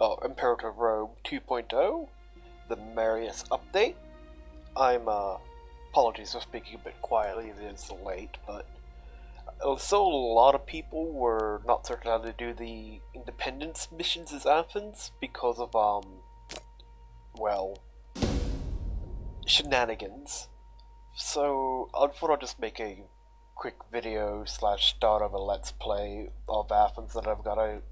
Imperator Rogue 2.0, the Marius update. Apologies for speaking a bit quietly, it is late, but still a lot of people were not certain how to do the independence missions as Athens because of, well, shenanigans. So I thought I'd just make a quick video slash start of a let's play of Athens that I've got a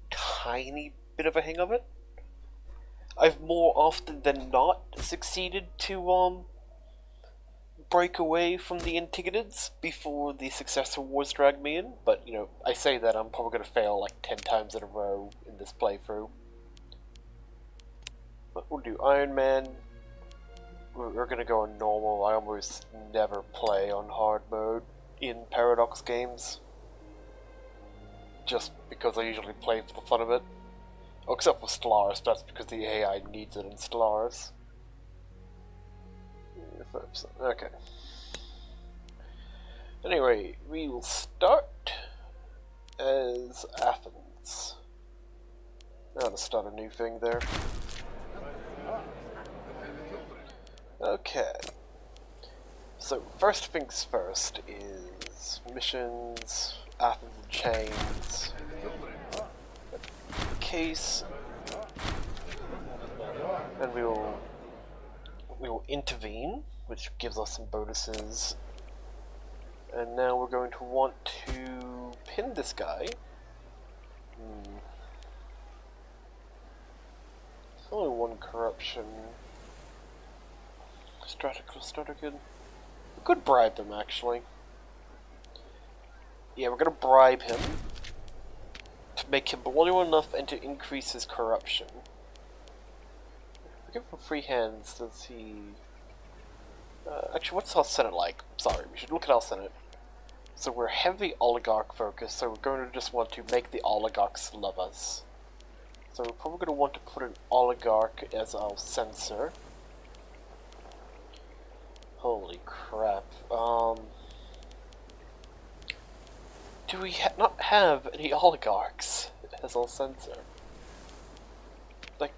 tiny bit of a hang of it. I've more often than not succeeded to break away from the Antigonids before the successor wars drag me in, but you know, I say that I'm probably gonna fail like 10 times in a row in this playthrough. But we'll do Iron Man. We're gonna go on normal. I almost never play on hard mode in Paradox games, just because I usually play for the fun of it. Oh, except for Stellaris, that's because the AI needs it in Stellaris. Okay. Anyway, we will start as Athens. Now to start a new thing there. Okay. So first things first is missions, Athens in chains, case, and we will intervene, which gives us some bonuses. And now we're going to want to pin this guy. There's only one corruption. Strategic. We could bribe him, actually. Yeah, we're gonna bribe him to make him loyal enough and to increase his corruption. If we give him free hands, does he... actually, what's our Senate like? Sorry, we should look at our Senate. So we're heavy oligarch focused, so we're going to just want to make the oligarchs love us. So we're probably going to want to put an oligarch as our censor. Holy crap. Do we not have any oligarchs as our censor? Like,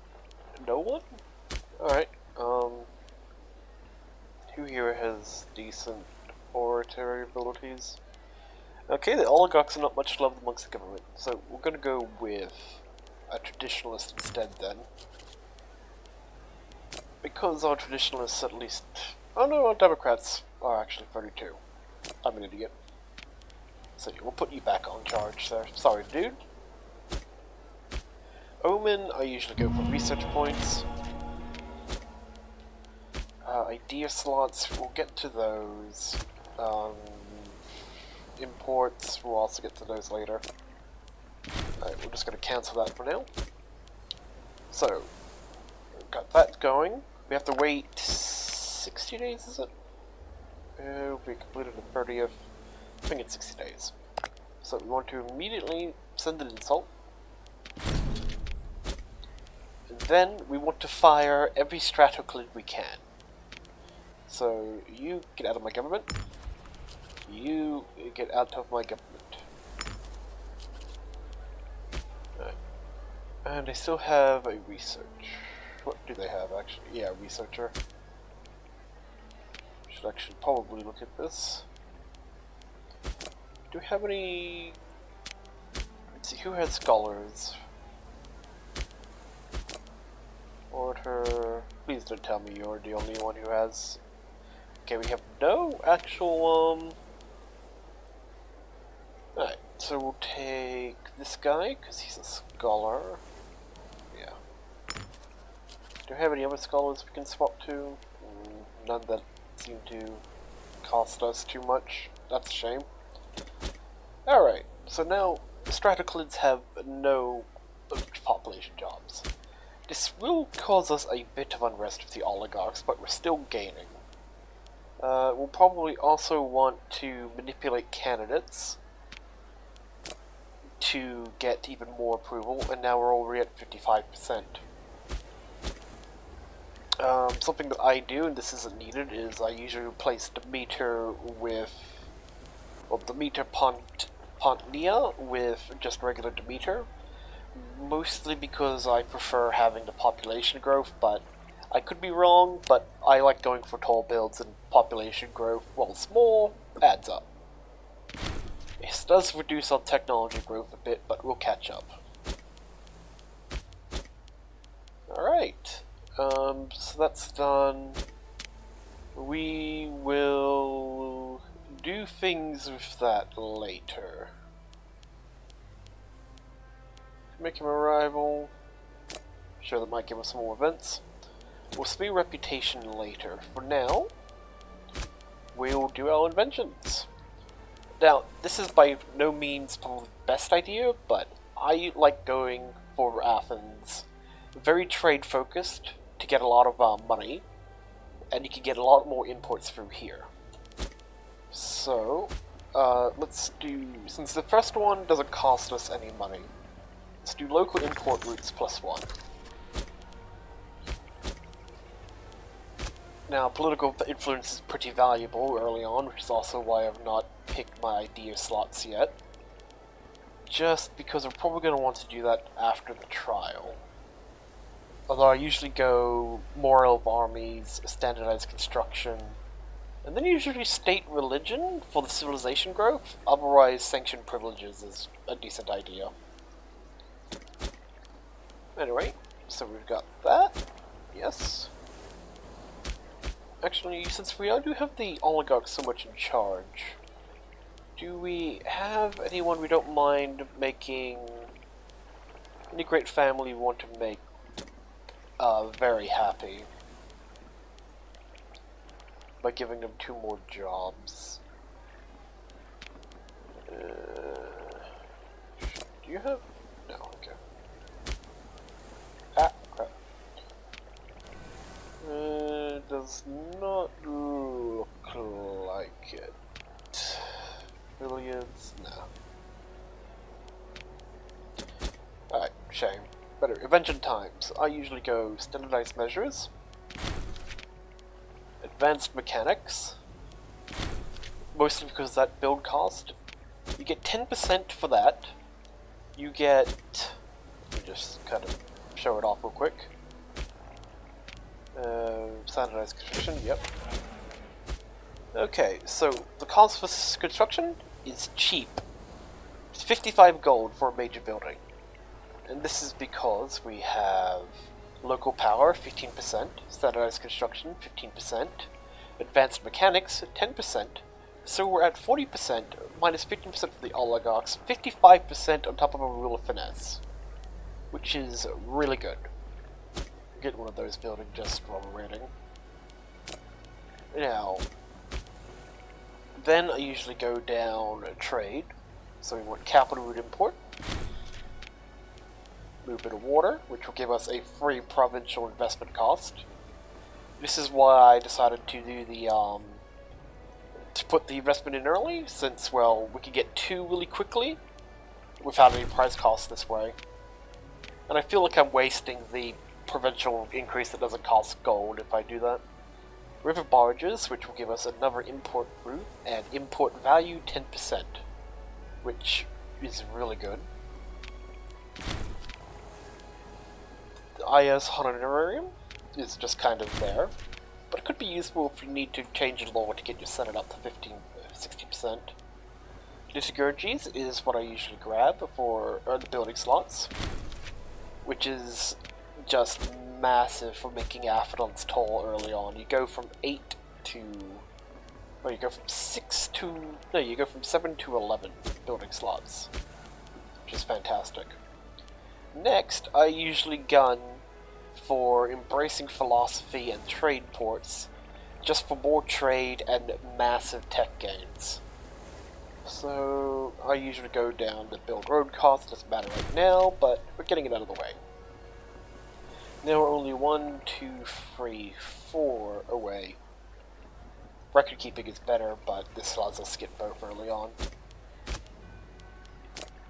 no one? Alright, who here has decent oratory abilities? Okay, the oligarchs are not much loved amongst the government, so we're gonna go with a traditionalist instead then. Because our traditionalists at least... Oh no, our Democrats are actually 32. I'm an idiot. So we'll put you back on charge there. Sorry, dude. Omen, I usually go for research points. Idea slots, we'll get to those. Imports, we'll also get to those later. Alright, we're just going to cancel that for now. So, we've got that going. We have to wait 60 days, is it? It'll be completed the 30th. I think it's 60 days. So we want to immediately send an insult. And then we want to fire every stratoclid we can. So you get out of my government. You get out of my government. Alright. And I still have a research. What do they have actually? Yeah, researcher. Should actually probably look at this. Do we have any... Let's see, who has scholars? Orator... Please don't tell me you're the only one who has... Okay, we have no actual, Alright, so we'll take this guy, because he's a scholar. Yeah. Do we have any other scholars we can swap to? None that seem to cost us too much. That's a shame. Alright, so now the stratoclids have no population jobs. This will cause us a bit of unrest with the oligarchs, but we're still gaining. We'll probably also want to manipulate candidates to get even more approval, and now we're already at 55%. Something that I do, and this isn't needed, is I usually replace Demeter with... well, Demeter Pontnia with just regular Demeter. mostly because I prefer having the population growth, but I could be wrong, but I like going for tall builds, and population growth, while small, adds up. It does reduce our technology growth a bit, but we'll catch up. Alright, so that's done. We will do things with that later. Make him a rival. Sure, that might give us some more events. We'll speed reputation later. For now, we'll do our inventions. Now, this is by no means probably the best idea, but I like going for Athens. Very trade focused to get a lot of money, and you can get a lot more imports through here. So, let's do, since the first one doesn't cost us any money, let's do local import routes +1. Now, political influence is pretty valuable early on, which is also why I've not picked my idea slots yet. Just because I'm probably going to want to do that after the trial. Although I usually go moral of armies, standardized construction, and then usually state religion for the civilization growth. Otherwise, sanctioned privileges is a decent idea. Anyway, so we've got that. Yes. Actually, since we do have the oligarchs so much in charge, do we have anyone we don't mind making, any great family we want to make very happy by giving them 2 more jobs? Do you have? No, okay. Ah, crap. Does not look like it. Billions? No. Alright, shame. Better. Invention times. I usually go standardized measures, advanced mechanics, mostly because that build cost. You get 10% for that. You get... Let me just kind of show it off real quick. Standardized construction, yep. Okay, so the cost for construction is cheap. It's 55 gold for a major building. And this is because we have local power, 15%, standardized construction, 15%, advanced mechanics, 10%, so we're at 40%, minus 15% for the oligarchs, 55% on top of a rule of finesse, which is really good. Get one of those building just while we're waiting. Now, then I usually go down trade, so we want capital route import, movement of water, which will give us a free provincial investment cost. This is why I decided to do the, to put the investment in early, since, well, we can get 2 really quickly, without any price cost this way. And I feel like I'm wasting the provincial increase that doesn't cost gold if I do that. River barges, which will give us another import route, and import value 10%, which is really good. The IS honorarium is just kind of there, but it could be useful if you need to change the law to get your Senate up to 60%. Liturgies is what I usually grab for the building slots, which is just massive for making Athens tall early on. You go from 8 to... well, you go from 6 to... no, you go from 7 to 11 building slots, which is fantastic. Next, I usually gun for embracing philosophy and trade ports, just for more trade and massive tech gains. So, I usually go down the build road cost, doesn't matter right now, but we're getting it out of the way. Now we're only 1, 2, 3, 4 away. Record keeping is better, but this allows us to get both early on.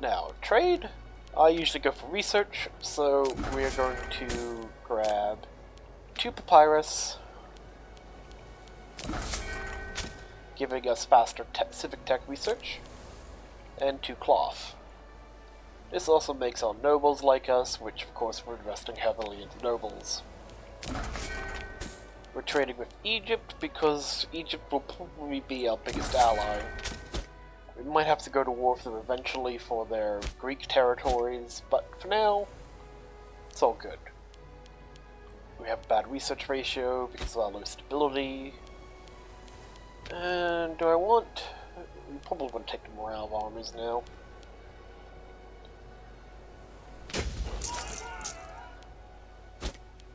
Now, trade, I usually go for research, so we're going to grab 2 papyrus, giving us faster civic tech research, and 2 cloth. This also makes our nobles like us, which of course we're investing heavily into nobles. We're trading with Egypt because Egypt will probably be our biggest ally. We might have to go to war with them eventually for their Greek territories, but for now, it's all good. We have a bad research ratio because of our low stability. And do I want... we probably want to take the morale of armies now.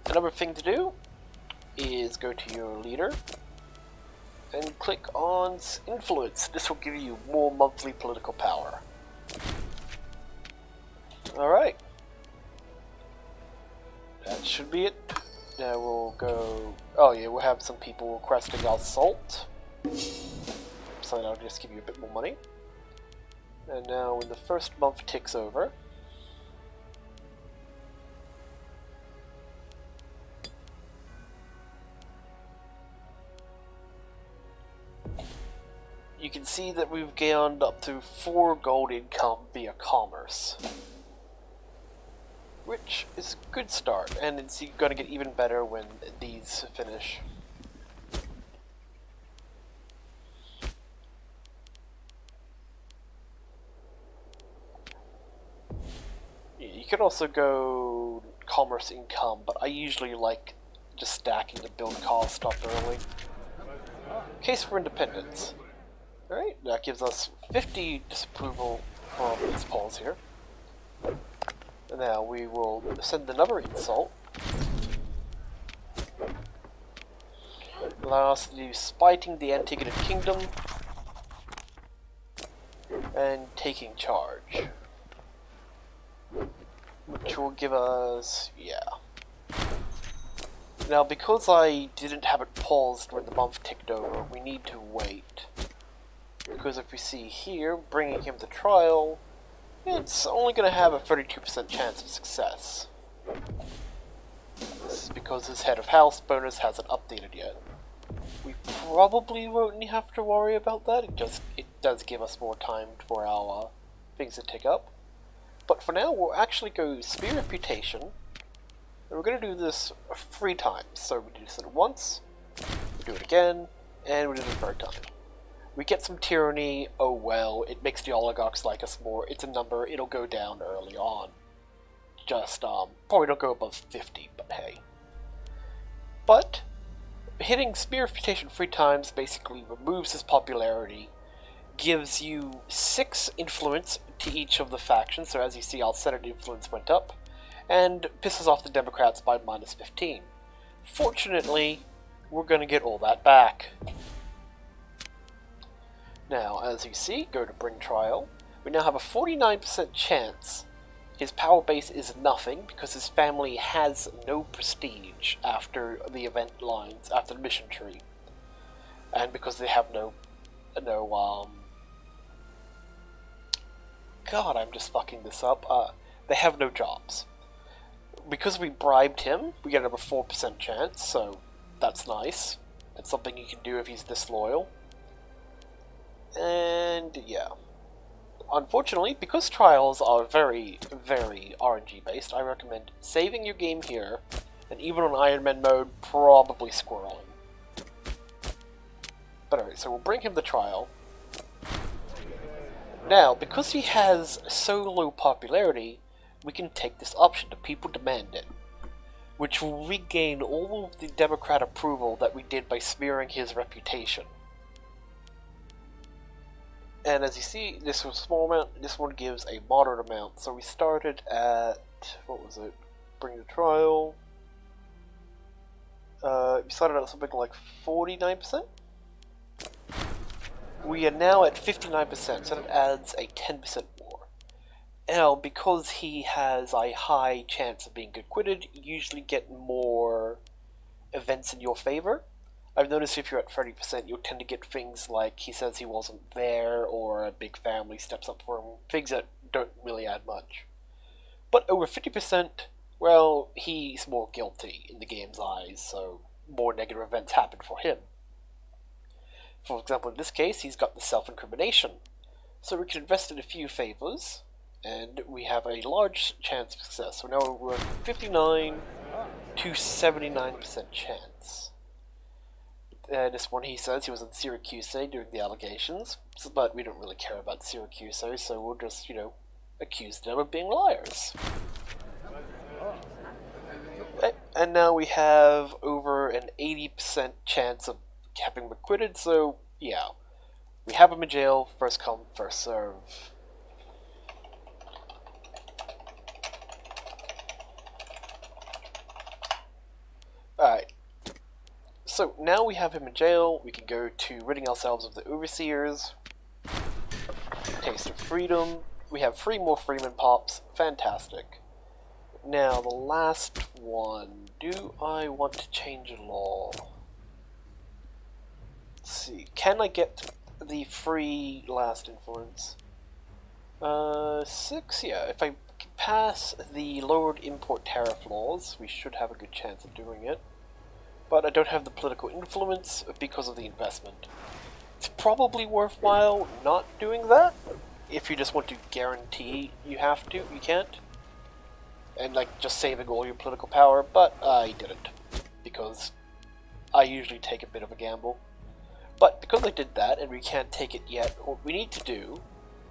Another thing to do is go to your leader and click on influence. This will give you more monthly political power. Alright. That should be it. Now we'll go... oh yeah, we'll have some people requesting our salt. So that'll just give you a bit more money. And now when the first month ticks over, you can see that we've gained up to 4 gold income via commerce. Which is a good start, and it's going to get even better when these finish. You can also go commerce income, but I usually like just stacking the build cost up early. Case for independence. Alright, that gives us 50 disapproval from these polls here. And now we will send another insult. Lastly, spiting the Antigonid Kingdom and taking charge. Which will give us... yeah. Now, because I didn't have it paused when the month ticked over, we need to wait. Because if we see here, bringing him to trial, it's only going to have a 32% chance of success. This is because his head of house bonus hasn't updated yet. We probably won't have to worry about that, it does give us more time for our things to tick up. But for now, we'll actually go Spear Reputation, and we're going to do this 3 times. So we do this once, we do it again, and we do it a 3rd time. We get some tyranny, oh well, it makes the oligarchs like us more, it's a number, it'll go down early on. Just, probably don't go above 50, but hey. But, hitting Spear Reputation 3 times basically removes his popularity, gives you 6 influence to each of the factions, so as you see our Senate influence went up, and pisses off the Democrats by minus 15. Fortunately, we're going to get all that back. Now, as you see, go to Bring Trial. We now have a 49% chance. His power base is nothing because his family has no prestige after the event lines, after the mission tree. And because they have God, I'm just fucking this up. They have no jobs. Because we bribed him, we get another 4% chance, so that's nice. It's something you can do if he's disloyal. And yeah. Unfortunately, because trials are very, very RNG based, I recommend saving your game here, and even on Iron Man mode, probably squirreling. But alright, so we'll bring him to trial. Now, because he has so low popularity, we can take this option to people demand it, which will regain all of the Democrat approval that we did by smearing his reputation. And as you see, this was a small amount, this one gives a moderate amount. So we started at, what was it, bring the trial. We started at something like 49%. We are now at 59%, so that adds a 10% more. Now, because he has a high chance of being acquitted, you usually get more events in your favor. I've noticed if you're at 30%, you'll tend to get things like he says he wasn't there, or a big family steps up for him, things that don't really add much. But over 50%, well, he's more guilty in the game's eyes, so more negative events happen for him. For example, in this case, he's got the self-incrimination, so we can invest in a few favors, And we have a large chance of success. So now we're 59 to 79% chance. This one, he says he was in Syracuse during the allegations, but we don't really care about Syracuse, so we'll just, accuse them of being liars. And now we have over an 80% chance of having him acquitted, so yeah. We have him in jail, first come, first serve. Alright. So now we have him in jail, we can go to ridding ourselves of the overseers. Taste of freedom. We have 3 more Freeman Pops. Fantastic. Now, the last one. Do I want to change a law? Let's see. Can I get the free last influence? 6? Yeah. If I pass the lowered import tariff laws, we should have a good chance of doing it. But I don't have the political influence because of the investment. It's probably worthwhile not doing that. If you just want to guarantee you have to, you can't. And just saving all your political power, but I didn't. Because I usually take a bit of a gamble. But because I did that, and we can't take it yet, what we need to do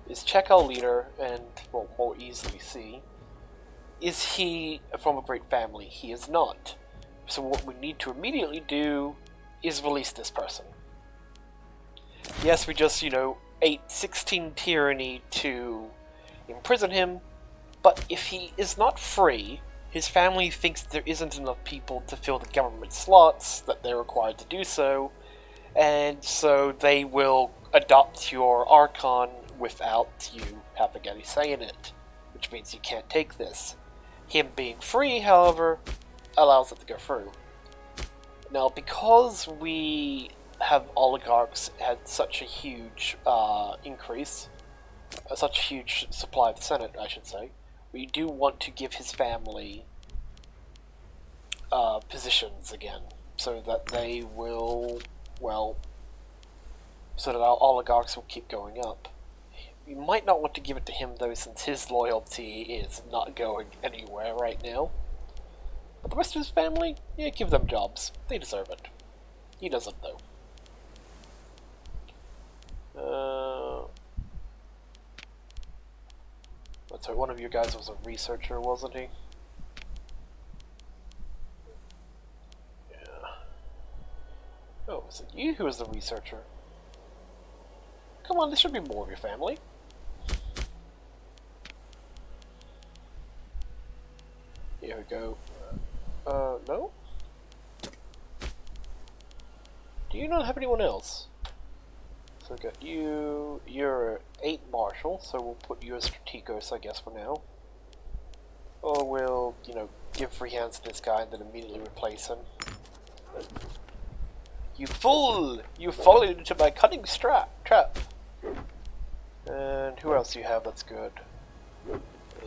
is check our leader and, well, more easily see, is he from a great family? He is not. So what we need to immediately do is release this person. Yes, we just, ate 16 tyranny to imprison him, but if he is not free, his family thinks there isn't enough people to fill the government slots that they're required to do so, and so they will adopt your Archon without you having any say in it, which means you can't take this. Him being free, however, allows it to go through. Now, because we have oligarchs had such a huge increase, such a huge supply of the Senate, I should say, we do want to give his family positions again, so that they will, well, so that our oligarchs will keep going up. You might not want to give it to him, though, since his loyalty is not going anywhere right now. But the rest of his family, yeah, give them jobs. They deserve it. He doesn't, though. That's right, one of you guys was a researcher, wasn't he? Yeah. Oh, was it you who was the researcher? Come on, there should be more of your family. Here we go. No? Do you not have anyone else? So we got you, you're 8 Marshal, so we'll put you as Strategos, I guess, for now. Or we'll, give free hands to this guy and then immediately replace him. You fool! You followed into my cunning trap! And who else do you have that's good?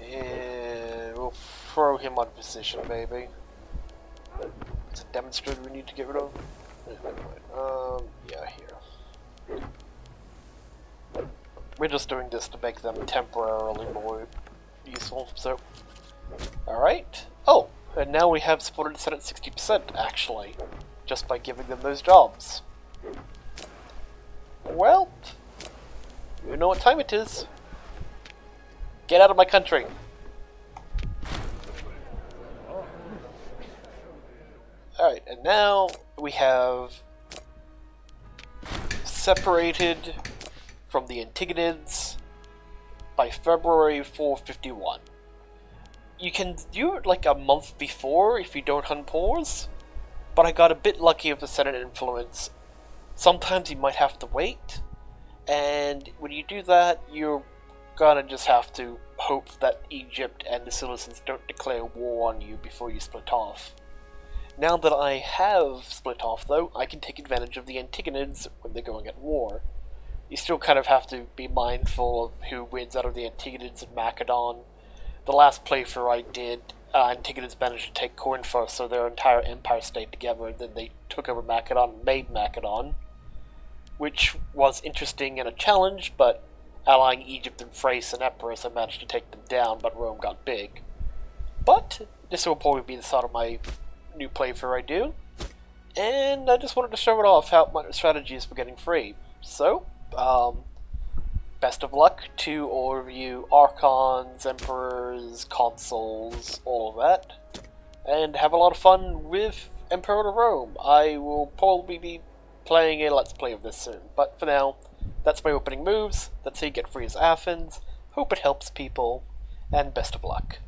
And we'll throw him on position, maybe. It's a demonstrator we need to get rid of. Yeah, here. We're just doing this to make them temporarily more useful, so... Alright. Oh, and now we have supported the Senate 60%, actually. Just by giving them those jobs. Well... you know what time it is. Get out of my country. Alright, and now we have separated from the Antigonids by February 451. You can do it like a month before if you don't unpause, but I got a bit lucky with the Senate influence. Sometimes you might have to wait, and when you do that, you're gonna just have to hope that Egypt and the citizens don't declare war on you before you split off. Now that I have split off, though, I can take advantage of the Antigonids when they're going at war. You still kind of have to be mindful of who wins out of the Antigonids and Macedon. The last playthrough I did, Antigonids managed to take Corinthos, so their entire empire stayed together, and then they took over Macedon and made Macedon, which was interesting and a challenge, but allying Egypt and Thrace and Epirus, I managed to take them down, but Rome got big. But this will probably be the start of my new playthrough I do, and I just wanted to show it off how my strategy is for getting free. So, best of luck to all of you Archons, Emperors, Consuls, all of that, and have a lot of fun with Imperator Rome. I will probably be playing a Let's Play of this soon, but for now, that's my opening moves. That's how you get free as Athens. Hope it helps people, and best of luck.